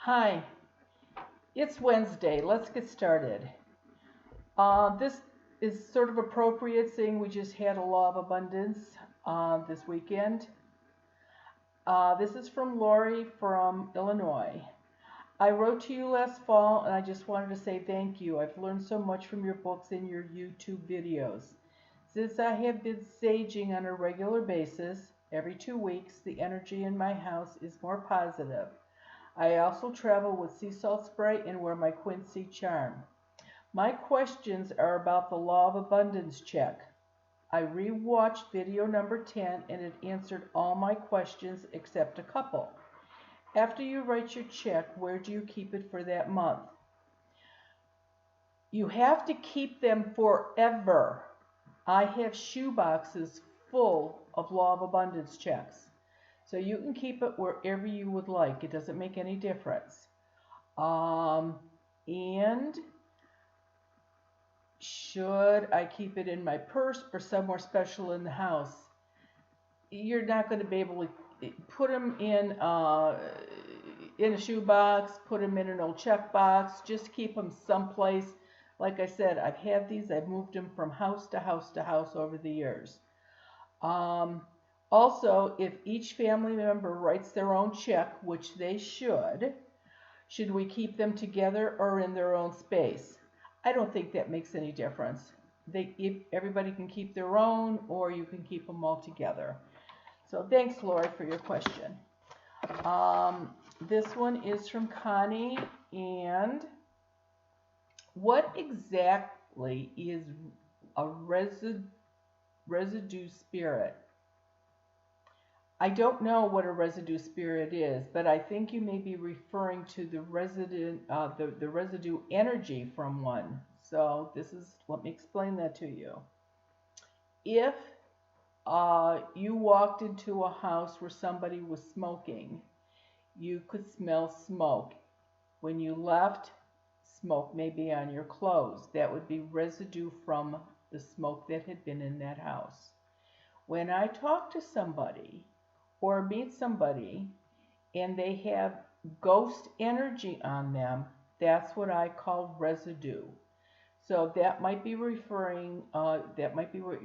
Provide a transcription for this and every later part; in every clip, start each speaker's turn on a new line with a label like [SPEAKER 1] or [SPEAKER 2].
[SPEAKER 1] Hi, it's Wednesday. Let's get started. This is sort of appropriate seeing we just had a law of abundance this weekend. This is from Lori from Illinois. I wrote to you last fall and I just wanted to say thank you. I've learned so much from your books and your YouTube videos. Since I have been saging on a regular basis, every 2 weeks, the energy in my house is more positive. I also travel with sea salt spray and wear my Quincy charm. My questions are about the law of abundance check. I rewatched video number 10 and it answered all my questions except a couple. After you write your check, where do you keep it for that month? You have to keep them forever. I have shoe boxes full of law of abundance checks. So you can keep it wherever you would like. It doesn't make any difference. And should I keep it in my purse or somewhere special in the house? You're not going to be able to put them in a shoebox, put them in an old check box. Just keep them someplace. Like I said, I've had these. I've moved them from house to house to house over the years. Also, if each family member writes their own check, which they should we keep them together or in their own space? I don't think that makes any difference. Everybody can keep their own, or you can keep them all together. So thanks, Lori, for your question. This one is from Connie, and what exactly is a residue spirit? I don't know what a residue spirit is, but I think you may be referring to the residue energy from one. So let me explain that to you. If you walked into a house where somebody was smoking, you could smell smoke. When you left, smoke may be on your clothes. That would be residue from the smoke that had been in that house. When I talk to somebody or meet somebody and they have ghost energy on them, that's what I call residue. So that might be what you're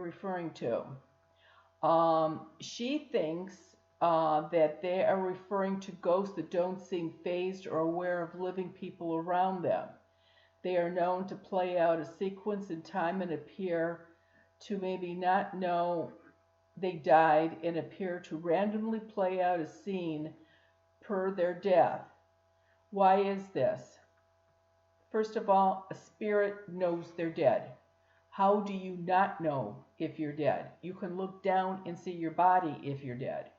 [SPEAKER 1] referring to. She thinks that they are referring to ghosts that don't seem phased or aware of living people around them. They are known to play out a sequence in time and appear to maybe not know they died and appear to randomly play out a scene per their death. Why is this? First of all, a spirit knows they're dead. How do you not know if you're dead? You can look down and see your body if you're dead.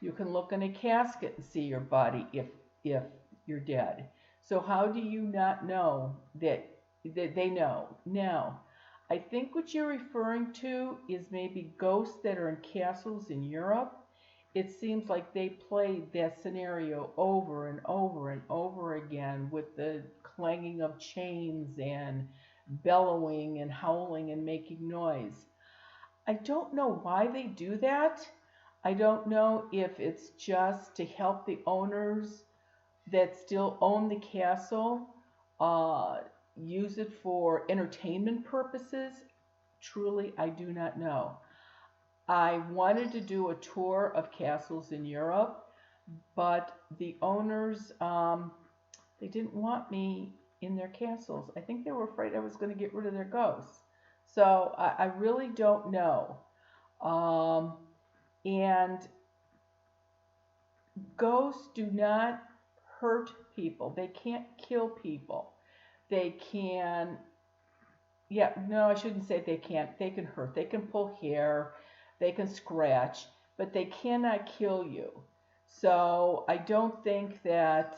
[SPEAKER 1] You can look in a casket and see your body if you're dead. So how do you not know that they know? Now, I think what you're referring to is maybe ghosts that are in castles in Europe. It seems like they played that scenario over and over and over again with the clanging of chains and bellowing and howling and making noise. I don't know why they do that. I don't know if it's just to help the owners that still own the castle use it for entertainment purposes. Truly, I do not know. I wanted to do a tour of castles in Europe, but the owners, they didn't want me in their castles. I think they were afraid I was going to get rid of their ghosts. So I really don't know. And ghosts do not hurt people. They can't kill people. They can, no, I shouldn't say they can't. They can hurt. They can pull hair. They can scratch, but they cannot kill you. So I don't think that,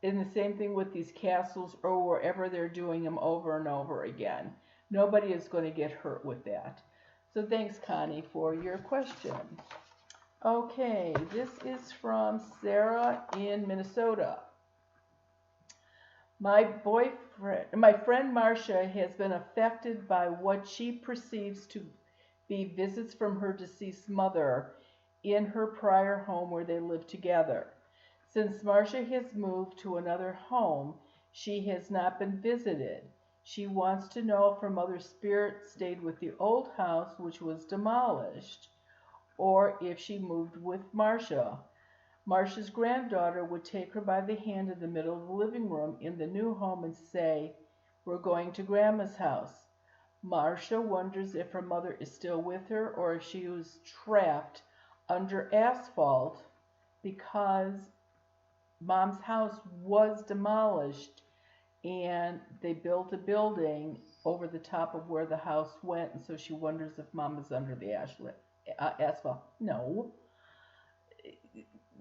[SPEAKER 1] and the same thing with these castles or wherever they're doing them over and over again. Nobody is going to get hurt with that. So thanks, Connie, for your question. Okay, this is from Sarah in Minnesota. My friend Marcia has been affected by what she perceives to be visits from her deceased mother in her prior home where they lived together. Since Marcia has moved to another home, she has not been visited. She wants to know if her mother's spirit stayed with the old house, which was demolished, or if she moved with Marcia. Marcia's granddaughter would take her by the hand in the middle of the living room in the new home and say, "We're going to Grandma's house." Marcia wonders if her mother is still with her or if she was trapped under asphalt because Mom's house was demolished and they built a building over the top of where the house went, and so she wonders if Mom is under the asphalt. No.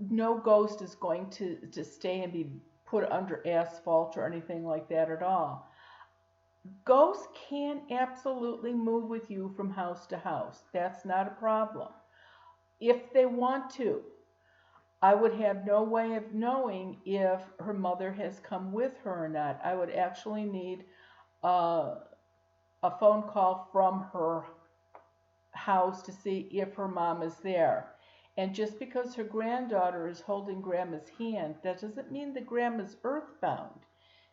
[SPEAKER 1] No ghost is going to stay and be put under asphalt or anything like that at all. Ghosts can absolutely move with you from house to house. That's not a problem. If they want to. I would have no way of knowing if her mother has come with her or not. I would actually need a phone call from her house to see if her mom is there. And just because her granddaughter is holding Grandma's hand, that doesn't mean that Grandma's earthbound.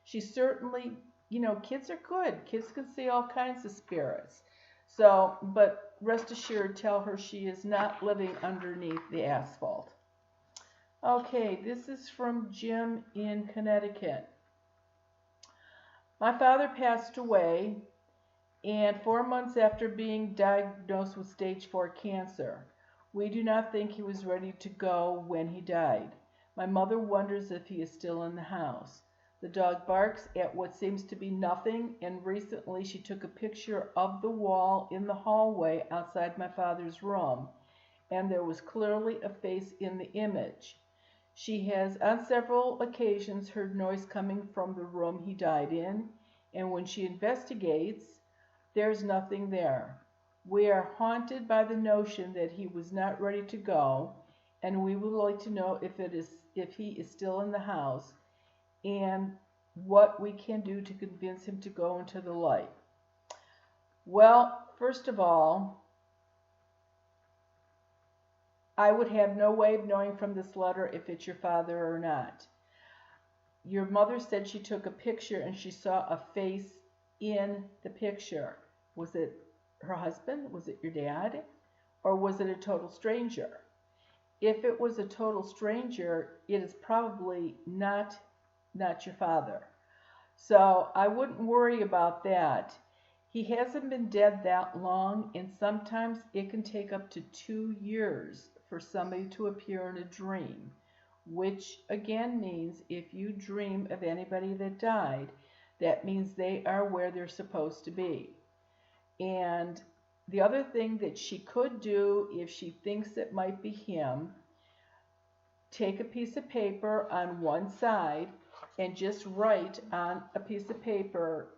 [SPEAKER 1] She certainly, kids are good. Kids can see all kinds of spirits. So, but rest assured, tell her she is not living underneath the asphalt. Okay, this is from Jim in Connecticut. My father passed away, and 4 months after being diagnosed with stage 4 cancer. We do not think he was ready to go when he died. My mother wonders if he is still in the house. The dog barks at what seems to be nothing, and recently she took a picture of the wall in the hallway outside my father's room, and there was clearly a face in the image. She has on several occasions heard noise coming from the room he died in, and when she investigates, there's nothing there. We are haunted by the notion that he was not ready to go, and we would like to know if he is still in the house and what we can do to convince him to go into the light. Well, first of all, I would have no way of knowing from this letter if it's your father or not. Your mother said she took a picture and she saw a face in the picture. Was it her husband? Was it your dad? Or was it a total stranger? If it was a total stranger, it is probably not your father. So I wouldn't worry about that. He hasn't been dead that long, and sometimes it can take up to 2 years for somebody to appear in a dream, which again means if you dream of anybody that died, that means they are where they're supposed to be. And the other thing that she could do if she thinks it might be him, take a piece of paper on one side and just write on a piece of paper,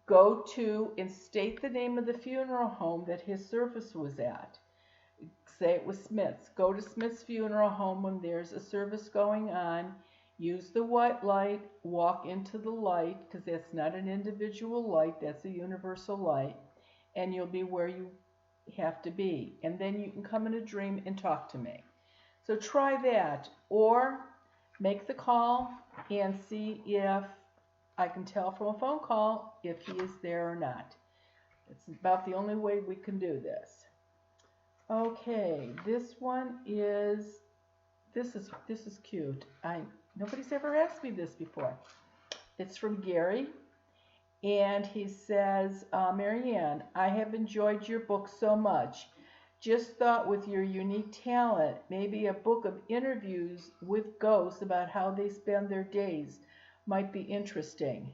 [SPEAKER 1] go to and state the name of the funeral home that his service was at. Say it was Smith's. Go to Smith's funeral home when there's a service going on. Use the white light, walk into the light, because that's not an individual light, that's a universal light, and you'll be where you have to be. And then you can come in a dream and talk to me. So try that, or make the call and see if I can tell from a phone call if he is there or not. It's about the only way we can do this. Okay, this is cute. Nobody's ever asked me this before. It's from Gary, and he says, Marianne, I have enjoyed your book so much. Just thought with your unique talent, maybe a book of interviews with ghosts about how they spend their days might be interesting.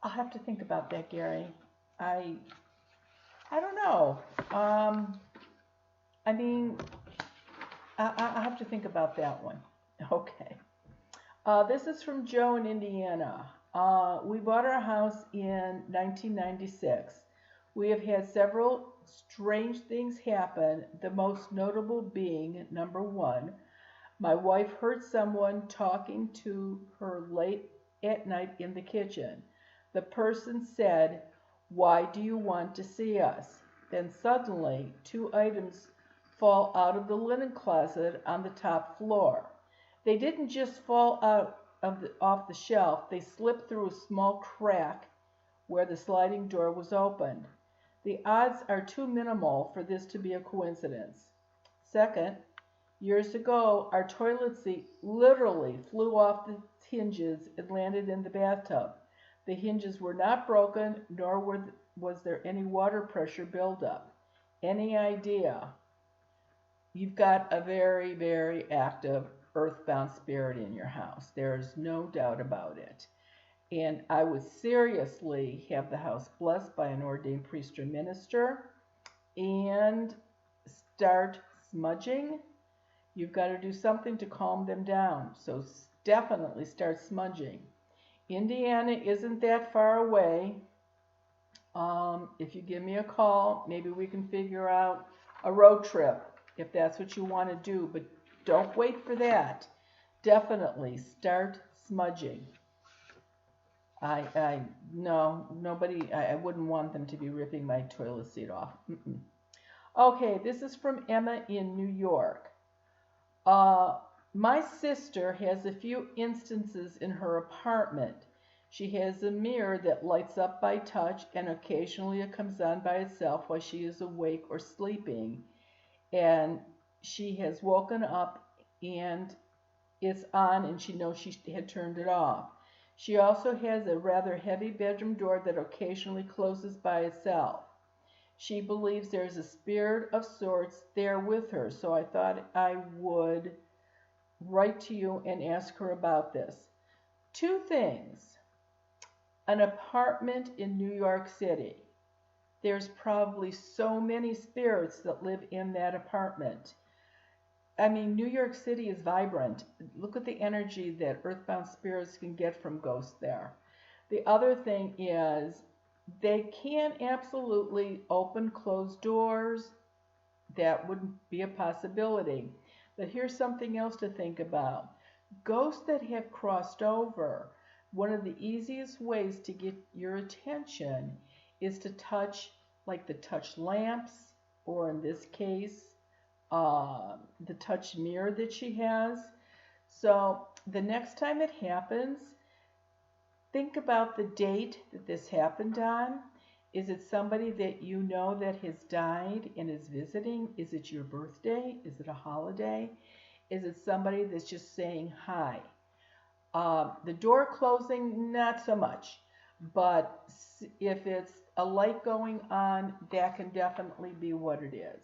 [SPEAKER 1] I'll have to think about that, Gary. I don't know. I'll have to think about that one. Okay. This is from Joe in Indiana. We bought our house in 1996. We have had several strange things happen, the most notable being, number one, my wife heard someone talking to her late at night in the kitchen. The person said, "Why do you want to see us?" Then suddenly, 2 items fall out of the linen closet on the top floor. They didn't just fall out off the shelf, they slipped through a small crack where the sliding door was opened. The odds are too minimal for this to be a coincidence. Second, years ago, our toilet seat literally flew off the hinges and landed in the bathtub. The hinges were not broken, nor was there any water pressure buildup. Any idea? You've got a very, very active earthbound spirit in your house. There's no doubt about it. And I would seriously have the house blessed by an ordained priest or minister and start smudging. You've got to do something to calm them down. So definitely start smudging. Indiana isn't that far away. If you give me a call, maybe we can figure out a road trip if that's what you want to do. But don't wait for that. Definitely start smudging. Nobody, I wouldn't want them to be ripping my toilet seat off. Okay, this is from Emma in New York. My sister has a few instances in her apartment. She has a mirror that lights up by touch, and occasionally it comes on by itself while she is awake or sleeping. And she has woken up and it's on, and she knows she had turned it off. She also has a rather heavy bedroom door that occasionally closes by itself. She believes there's a spirit of sorts there with her, so I thought I would write to you and ask her about this. Two things. An apartment in New York City. There's probably so many spirits that live in that apartment. I mean, New York City is vibrant. Look at the energy that earthbound spirits can get from ghosts there. The other thing is they can absolutely open closed doors. That wouldn't be a possibility. But here's something else to think about. Ghosts that have crossed over, one of the easiest ways to get your attention is to touch, like the touch lamps, or in this case, the touch mirror that she has. So the next time it happens, think about the date that this happened on. Is it somebody that you know that has died and is visiting? Is it your birthday? Is it a holiday? Is it somebody that's just saying hi? The door closing, not so much. But if it's a light going on, that can definitely be what it is.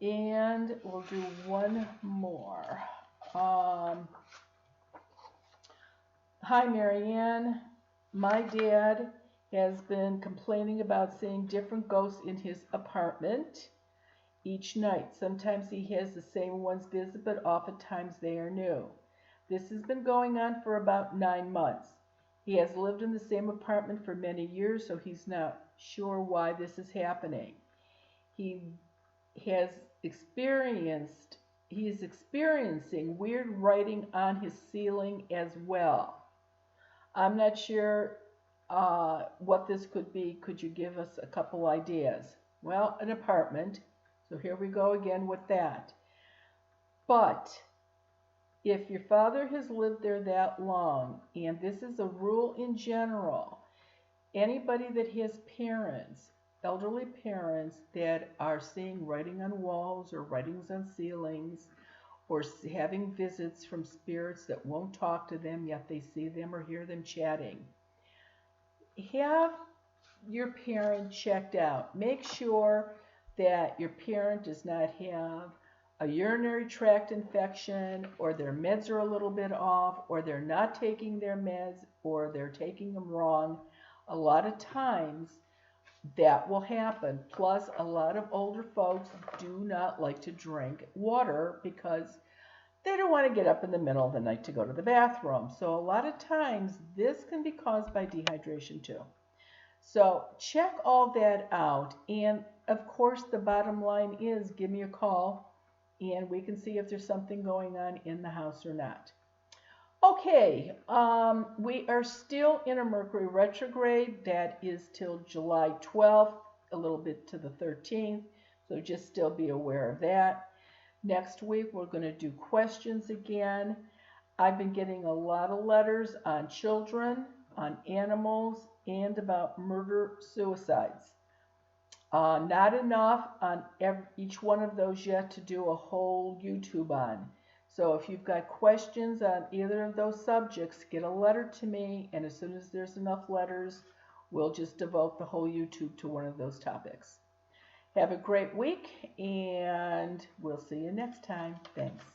[SPEAKER 1] And we'll do one more. Hi, Marianne. My dad has been complaining about seeing different ghosts in his apartment each night. Sometimes he has the same ones visit, but oftentimes they are new. This has been going on for about 9 months. He has lived in the same apartment for many years, so he's not sure why this is happening. He is experiencing weird writing on his ceiling as well. I'm not sure what this could be. Could you give us a couple ideas? Well, an apartment. So here we go again with that. But if your father has lived there that long, and this is a rule in general, anybody that has parents, elderly parents that are seeing writing on walls or writings on ceilings, or having visits from spirits that won't talk to them, yet they see them or hear them chatting, have your parent checked out. Make sure that your parent does not have a urinary tract infection, or their meds are a little bit off, or they're not taking their meds, or they're taking them wrong. A lot of times that will happen. Plus, a lot of older folks do not like to drink water because they don't want to get up in the middle of the night to go to the bathroom. So a lot of times this can be caused by dehydration too. So check all that out. And of course, the bottom line is give me a call and we can see if there's something going on in the house or not. Okay, we are still in a Mercury retrograde. That is till July 12th, a little bit to the 13th. So just still be aware of that. Next week, we're going to do questions again. I've been getting a lot of letters on children, on animals, and about murder suicides. Not enough on each one of those yet to do a whole YouTube on. So if you've got questions on either of those subjects, get a letter to me, and as soon as there's enough letters, we'll just devote the whole YouTube to one of those topics. Have a great week, and we'll see you next time. Thanks.